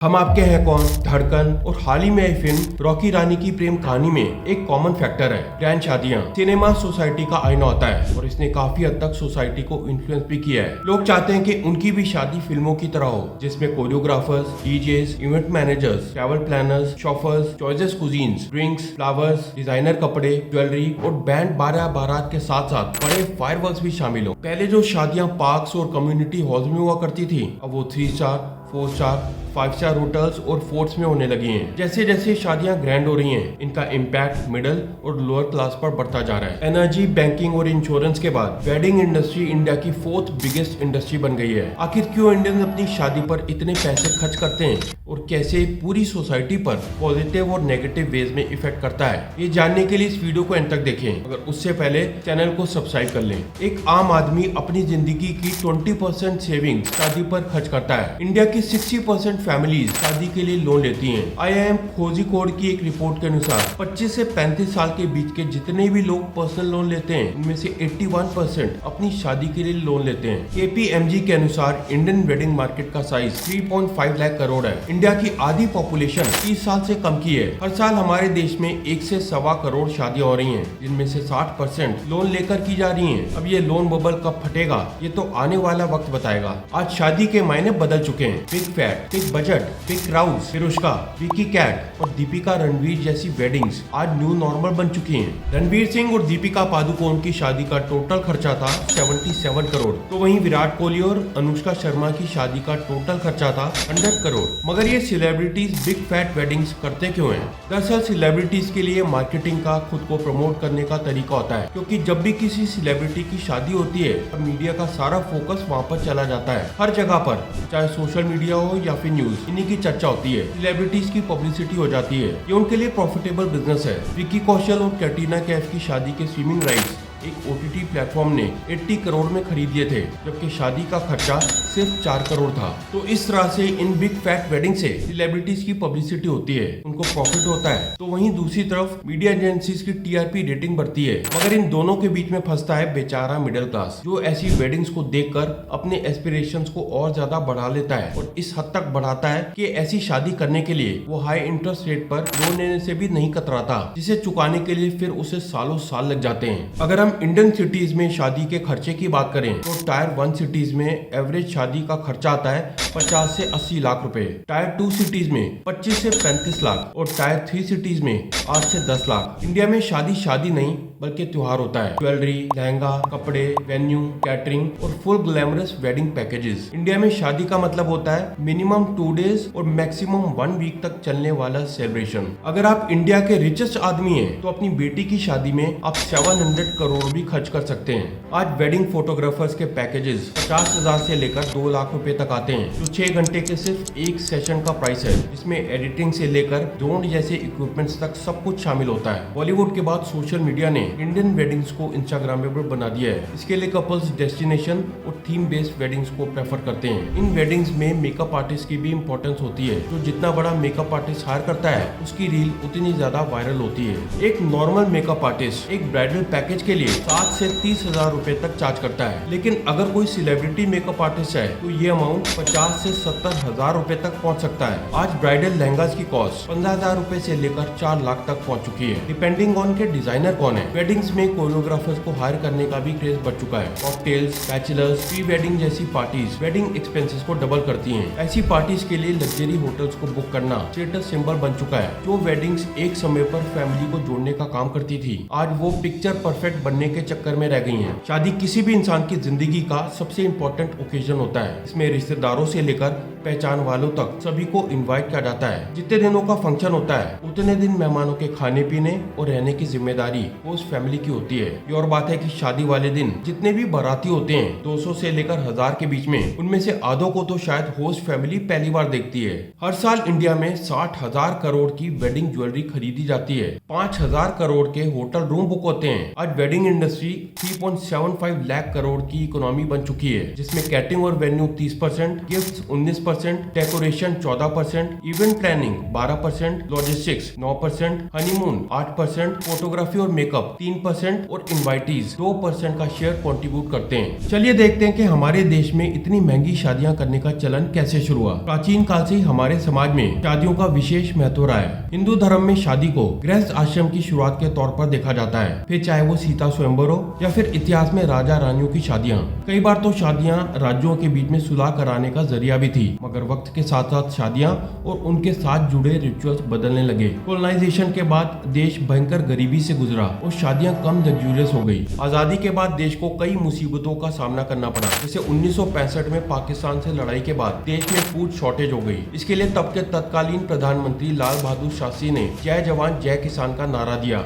हम आपके हैं कौन, धड़कन और हाल ही में आई फिल्म रॉकी रानी की प्रेम कहानी में एक कॉमन फैक्टर है ग्रैंड शादियां। सिनेमा सोसाइटी का आईना होता है और इसने काफी हद तक सोसाइटी को इन्फ्लुएंस भी किया है। लोग चाहते हैं कि उनकी भी शादी फिल्मों की तरह हो, जिसमें choreographers, DJs, event managers, travel planners, chauffeurs, choices cuisines, drinks, flowers, designer कपड़े, ज्वेलरी और बैंड बारात के साथ साथ बड़े फायरवर्क्स भी शामिल हो। पहले जो शादियां पार्क्स और कम्युनिटी हॉल्स में हुआ करती थी, अब वो 3 स्टार, 4 स्टार, 5 स्टार होटल्स और फोर्ट्स में होने लगी हैं। जैसे जैसे शादियां ग्रैंड हो रही हैं, इनका इम्पैक्ट मिडिल और लोअर क्लास पर बढ़ता जा रहा है। एनर्जी, बैंकिंग और इंश्योरेंस के बाद वेडिंग इंडस्ट्री इंडिया की 4th बिगेस्ट इंडस्ट्री बन गई है। आखिर क्यों इंडियंस अपनी शादी पर इतने पैसे खर्च करते हैं और कैसे पूरी सोसाइटी पर पॉजिटिव और नेगेटिव वेज में इफेक्ट करता है, ये जानने के लिए इस वीडियो को अंत तक देखें। अगर उससे पहले चैनल को सब्सक्राइब कर लें। एक आम आदमी अपनी जिंदगी की 20% सेविंग शादी पर खर्च करता है। इंडिया की 60% फैमिलीज शादी के लिए लोन लेती हैं। IIM कोझिकोड की एक रिपोर्ट के अनुसार 25 से 35 साल के बीच के जितने भी लोग पर्सनल लोन लेते हैं, उनमें से 81% अपनी शादी के लिए लोन लेते हैं। KPMG के अनुसार इंडियन वेडिंग मार्केट का साइज 3.5 लाख करोड़ है। इंडिया की आधी पॉपुलेशन 30 साल से कम की है। हर साल हमारे देश में 1 से 1.25 करोड़ शादियां हो रही हैं, जिनमें से 60% लोन लेकर की जा रही हैं। अब ये लोन बबल कब फटेगा, ये तो आने वाला वक्त बताएगा। आज शादी के मायने बदल चुके हैं। Big fat, big budget, big crowd, फिरोजका, विकी कैट और दीपिका रणवीर जैसी वेडिंग्स आज न्यू नॉर्मल बन चुकी हैं। रणवीर सिंह और दीपिका पादुकोण की शादी का टोटल खर्चा था 77 करोड़, तो वहीं विराट कोहली और अनुष्का शर्मा की शादी का टोटल खर्चा था 100 करोड़। मगर ये सेलिब्रिटीज बिग फैट वेडिंग्स करते क्यों हैं? दरअसल सेलिब्रिटीज के लिए मार्केटिंग का, खुद को प्रमोट करने का तरीका होता है, क्योंकि जब भी किसी सेलिब्रिटी की शादी होती है, तब मीडिया का सारा फोकस वहाँ पर चला जाता है। हर जगह पर, चाहे सोशल मीडिया हो या फिर न्यूज, इन्हीं की चर्चा होती है। सेलिब्रिटीज की पब्लिसिटी हो जाती है। ये उनके लिए प्रॉफिटेबल बिजनेस है। विकी कौशल और कैटरीना कैफ की शादी के स्ट्रीमिंग राइट्स एक OTT प्लेटफॉर्म ने 80 करोड़ में खरीद लिए थे, जबकि शादी का खर्चा सिर्फ 4 करोड़ था। तो इस तरह से इन बिग फैट वेडिंग से सेलिब्रिटीज की पब्लिसिटी होती है, उनको प्रॉफिट होता है। तो वहीं दूसरी तरफ मीडिया एजेंसीज की TRP रेटिंग बढ़ती है। मगर इन दोनों के बीच में फंसता है बेचारा मिडिल क्लास, जो ऐसी वेडिंग्स को देखकर अपने एस्पिरेशंस को और ज्यादा बढ़ा लेता है और इस हद तक बढ़ाता है कि ऐसी शादी करने के लिए वो हाई इंटरेस्ट रेट पर लोन लेने से भी नहीं कतराता, जिसे चुकाने के लिए फिर उसे सालों साल लग जाते हैं। अगर हम इंडियन सिटीज में शादी के खर्चे की बात करें, तो टायर 1 सिटीज में एवरेज शादी का खर्चा आता है 50 से 80 लाख रुपए, टायर 2 सिटीज में 25 से 35 लाख और टायर 3 सिटीज में 8 से 10 लाख। इंडिया में शादी नहीं बल्कि त्योहार होता है। ज्वेलरी, लहंगा, कपड़े, वेन्यू, कैटरिंग और full glamorous wedding packages. India में शादी का मतलब होता है मिनिमम 2 डेज और मैक्सिमम 1 वीक तक चलने वाला सेलिब्रेशन। अगर आप इंडिया के रिचेस्ट आदमी हैं, तो अपनी बेटी की शादी में आप 700 करोड़ भी खर्च कर सकते हैं। आज वेडिंग फोटोग्राफर्स के पैकेजेस 50,000 से लेकर 2 लाख रुपए तक आते हैं, जो 6 घंटे के सिर्फ एक सेशन का प्राइस है, जिसमें एडिटिंग से लेकर ड्रोन जैसे इक्विपमेंट्स तक सब कुछ शामिल होता है। बॉलीवुड के बाद सोशल मीडिया ने इंडियन वेडिंग्स को इंस्टाग्रामेबल बना दिया है। इसके लिए कपल्स डेस्टिनेशन और थीम बेस्ड वेडिंग्स को प्रेफर करते हैं। इन वेडिंग्स में मेकअप आर्टिस्ट की भी इंपॉर्टेंस होती है। जो जितना बड़ा मेकअप आर्टिस्ट हायर करता है, उसकी रील उतनी ज्यादा वायरल होती है। एक नॉर्मल मेकअप आर्टिस्ट एक ब्राइडल पैकेज के लिए 7 से 30,000 रुपए तक चार्ज करता है, लेकिन अगर कोई सेलिब्रिटी मेकअप आर्टिस्ट है, तो ये अमाउंट 50 से 70,000 रुपए तक पहुंच सकता है। आज ब्राइडल लहंगास की कॉस्ट 15,000 रुपए से लेकर 4 लाख तक पहुंच चुकी है, डिपेंडिंग ऑन के डिजाइनर कौन है। वेडिंग्स में कोरियोग्राफर्स को हायर करने का भी क्रेज बढ़ चुका है। कॉकटेल्स, बैचलर्स, प्री वेडिंग जैसी पार्टीज वेडिंग एक्सपेंसेस को डबल करती हैं। ऐसी पार्टीज के लिए लग्जरी होटल्स को बुक करना स्टेटस सिंबल बन चुका है। जो वेडिंग्स एक समय पर फैमिली को जोड़ने का काम करती थी, आज वो पिक्चर परफेक्ट बनने के चक्कर में रह गई हैं। शादी किसी भी इंसान की जिंदगी का सबसे इम्पोर्टेंट ओकेजन होता है। इसमें रिश्तेदारों से लेकर पहचान वालों तक सभी को इनवाइट किया जाता है। जितने दिनों का फंक्शन होता है, उतने दिन मेहमानों के खाने पीने और रहने की जिम्मेदारी होस्ट फैमिली की होती है। ये और बात है कि शादी वाले दिन जितने भी बाराती होते हैं, 200 से लेकर 1000 के बीच में, उनमें से आधों को तो शायद होस्ट फैमिली पहली बार देखती है। हर साल इंडिया में 60,000 करोड़ की वेडिंग ज्वेलरी खरीदी जाती है। 5,000 करोड़ के होटल रूम बुक होते हैं। आज वेडिंग इंडस्ट्री 3.75 लाख करोड़ की इकोनॉमी बन चुकी है, जिसमें कैटरिंग और venue 30%, gift 19%, decoration 14%, event planning 12%, logistics 9%, honeymoon 8%, photography और मेकअप लगभग 3% और इनवाइटीज 2% का शेयर कंट्रीब्यूट करते हैं। चलिए देखते हैं कि हमारे देश में इतनी महंगी शादियां करने का चलन कैसे शुरू हुआ। प्राचीन काल से ही हमारे समाज में शादियों का विशेष महत्व रहा है। हिंदू धर्म में शादी को गृहस्थ आश्रम की शुरुआत के तौर पर देखा जाता है, फिर चाहे वो सीता स्वयंवर हो या फिर इतिहास में राजा रानियों की शादियां। कई बार तो शादियां राज्यों के बीच में सुलह कराने का जरिया भी थी, मगर वक्त के साथ साथ शादियां और उनके साथ जुड़े रिचुअल्स बदलने लगे। कॉलोनाइजेशन के बाद देश भयंकर गरीबी से गुजरा और शादियां कम लग्जूरियस हो गई। आजादी के बाद देश को कई मुसीबतों का सामना करना पड़ा, जैसे 1965 में पाकिस्तान से लड़ाई के बाद देश में फूड शॉर्टेज हो गई। इसके लिए तब के तत्कालीन प्रधानमंत्री लाल बहादुर शास्त्री ने जय जवान जय किसान का नारा दिया।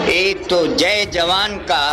एक तो जय जवान का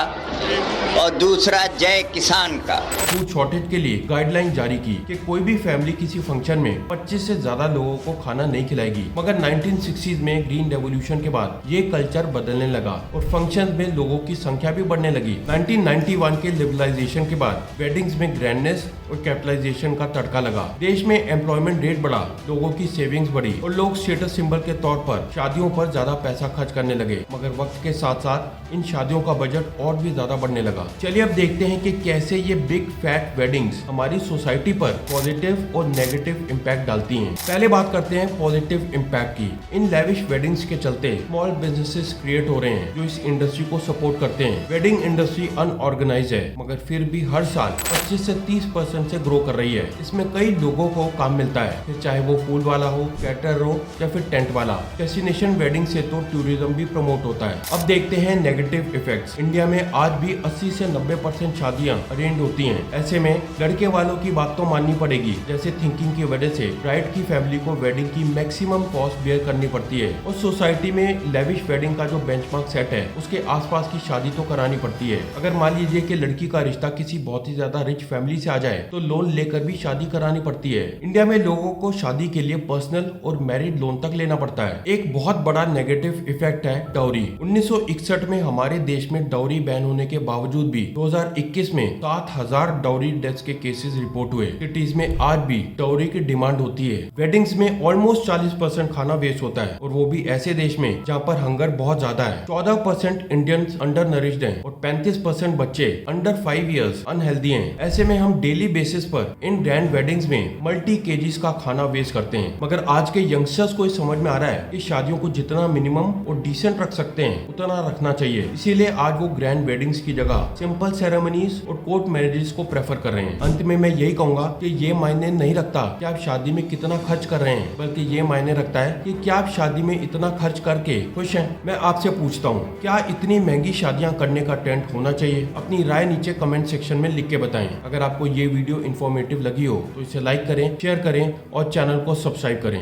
और दूसरा जय किसान का। फूड शॉर्टेज के लिए गाइडलाइन जारी की कि कोई भी फैमिली किसी फंक्शन में 25 से ज्यादा लोगों को खाना नहीं खिलाएगी। मगर 1960s में ग्रीन रेवोल्यूशन के बाद ये कल्चर बदलने लगा और फंक्शन में लोगों की संख्या भी बढ़ने लगी। 1991 के लिबरलाइजेशन के बाद वेडिंग्स में ग्रैंडनेस और कैपिटलाइजेशन का तड़का लगा। देश में एम्प्लॉयमेंट रेट बढ़ा, लोगों की सेविंग्स बढ़ी और लोग स्टेटस सिंबल के तौर पर शादियों पर ज्यादा पैसा खर्च करने लगे। मगर वक्त के साथ साथ इन शादियों का बजट और भी ज्यादा बढ़ने लगा। चलिए अब देखते हैं कि कैसे ये बिग फैट वेडिंग्स हमारी सोसाइटी पर पॉजिटिव और नेगेटिव इम्पैक्ट डालती हैं। पहले बात करते हैं पॉजिटिव इम्पैक्ट की। इन लेविश वेडिंग्स के चलते स्मॉल बिजनेसेस क्रिएट हो रहे हैं जो इस इंडस्ट्री को सपोर्ट करते हैं। वेडिंग इंडस्ट्री अनऑर्गेनाइज है, मगर फिर भी हर साल 25 से 30% से ग्रो कर रही है। इसमें कई लोगों को काम मिलता है, फिर चाहे वो फूल वाला हो, कैटर हो या फिर टेंट वाला। डेस्टिनेशन वेडिंग से तो टूरिज्म भी प्रमोट होता है। अब देखते हैं नेगेटिव इफेक्ट्स। इंडिया में आज भी 80 से 90% शादियां अरेंज होती हैं। ऐसे में लड़के वालों की बात तो माननी पड़ेगी, जैसे थिंकिंग की वजह से ब्राइड की फैमिली को वेडिंग की मैक्सिमम कॉस्ट बेयर करनी पड़ती है और सोसाइटी में लेविश वेडिंग का जो बेंचमार्क सेट है उसके आसपास की शादी तो करानी पड़ती है। अगर मान लीजिए कि लड़की का रिश्ता किसी बहुत ही ज्यादा रिच फैमिली से आ जाए तो लोन लेकर भी शादी करानी पड़ती है। इंडिया में लोगों को शादी के लिए पर्सनल और मैरिड लोन तक लेना पड़ता है। एक बहुत बड़ा नेगेटिव इफेक्ट है डाउरी। 1961 में हमारे देश में डाउरी बैन होने के बावजूद भी 2021 में 7000 डाउरी डेथ्स के केसेस रिपोर्ट हुए। सिटीज में आज भी डाउरी की डिमांड होती है। वेडिंग्स में ऑलमोस्ट 40% खाना वेस्ट होता है और वो भी ऐसे देश में जहाँ पर हंगर बहुत ज्यादा है। 14% इंडियंस अंडर नरिश्ड हैं और 35% बच्चे अंडर 5 इयर्स अनहेल्दी हैं। ऐसे में हम डेली बेसिस पर इन ग्रैंड वेडिंग्स में मल्टी केजीज का खाना वेस्ट करते हैं। मगर आज के यंगस्टर्स को समझ में आ रहा है कि शादियों को जितना मिनिमम और डिसेंट रख सकते हैं उतना रखना चाहिए। इसीलिए आज वो ग्रैंड वेडिंग्स की जगह सिंपल सेरेमनीज और कोर्ट मैरिजेस को प्रेफर कर रहे हैं। अंत में मैं यही कहूंगा कि ये मायने नहीं रखता कि आप शादी में कितना खर्च कर रहे हैं, बल्कि ये मायने रखता है कि क्या आप शादी में इतना खर्च करके खुश हैं। मैं आपसे पूछता हूँ, क्या इतनी महंगी शादियां करने का ट्रेंड होना चाहिए? अपनी राय नीचे कमेंट सेक्शन में लिख के बताएं। अगर आपको ये वीडियो इन्फॉर्मेटिव लगी हो तो इसे लाइक करें, शेयर करें और चैनल को सब्सक्राइब करें।